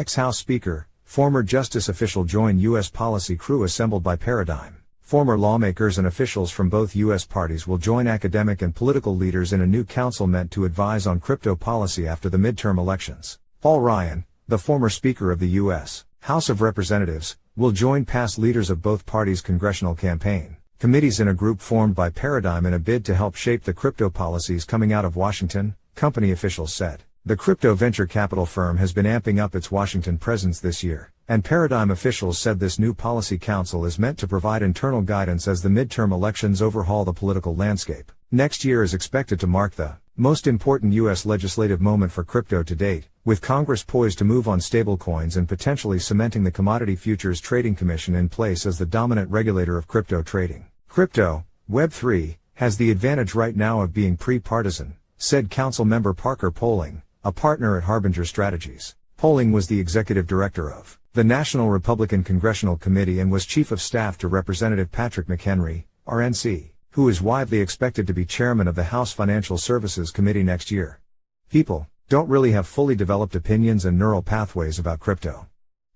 Ex-House Speaker, former Justice official join U.S. policy crew assembled by Paradigm. Former lawmakers and officials from both U.S. parties will join academic and political leaders in a new council meant to advise on crypto policy after the midterm elections. Paul Ryan, the former Speaker of the U.S. House of Representatives, will join past leaders of both parties' congressional campaign committees in a group formed by Paradigm in a bid to help shape the crypto policies coming out of Washington, company officials said. The crypto venture capital firm has been amping up its Washington presence this year, and Paradigm officials said this new policy council is meant to provide internal guidance as the midterm elections overhaul the political landscape. Next year is expected to mark the most important U.S. legislative moment for crypto to date, with Congress poised to move on stablecoins and potentially cementing the Commodity Futures Trading Commission in place as the dominant regulator of crypto trading. Crypto, Web3, has the advantage right now of being pre-partisan, said Council Member Parker Poling, a partner at Harbinger Strategies. Poling was the executive director of the National Republican Congressional Committee and was chief of staff to Representative Patrick McHenry, RNC, who is widely expected to be chairman of the House Financial Services Committee next year. People don't really have fully developed opinions and neural pathways about crypto.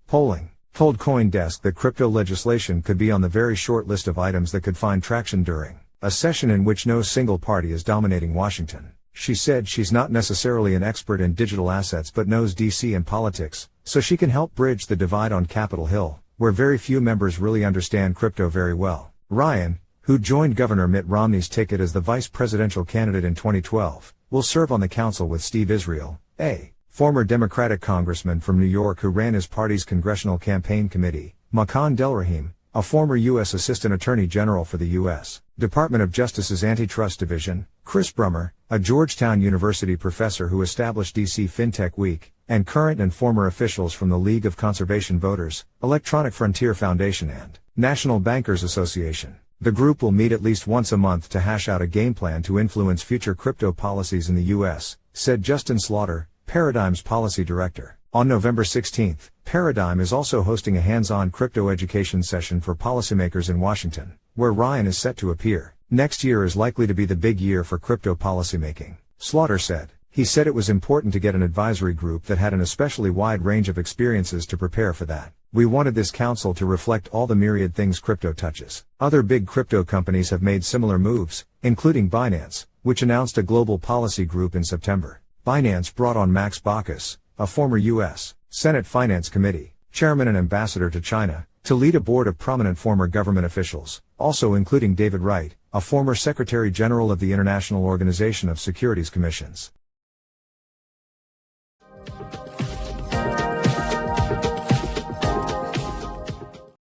Poling told CoinDesk that crypto legislation could be on the very short list of items that could find traction during a session in which no single party is dominating Washington. She said she's not necessarily an expert in digital assets but knows DC and politics, so she can help bridge the divide on Capitol Hill, where very few members really understand crypto very well. Ryan, who joined Governor Mitt Romney's ticket as the vice presidential candidate in 2012, will serve on the council with Steve Israel, a former Democratic congressman from New York who ran his party's congressional campaign committee, Makan Delrahim, a former U.S. Assistant Attorney General for the U.S. Department of Justice's Antitrust Division, Chris Brummer, a Georgetown University professor who established DC FinTech Week, and current and former officials from the League of Conservation Voters, Electronic Frontier Foundation and National Bankers Association. The group will meet at least once a month to hash out a game plan to influence future crypto policies in the U.S., said Justin Slaughter, Paradigm's policy director. On November 16, Paradigm is also hosting a hands-on crypto education session for policymakers in Washington, where Ryan is set to appear. Next year is likely to be the big year for crypto policymaking, Slaughter said. He said it was important to get an advisory group that had an especially wide range of experiences to prepare for that. We wanted this council to reflect all the myriad things crypto touches. Other big crypto companies have made similar moves, including Binance, which announced a global policy group in September. Binance brought on Max Baucus, a former U.S. Senate Finance Committee chairman and ambassador to China, to lead a board of prominent former government officials, also including David Wright, a former Secretary General of the International Organization of Securities Commissions.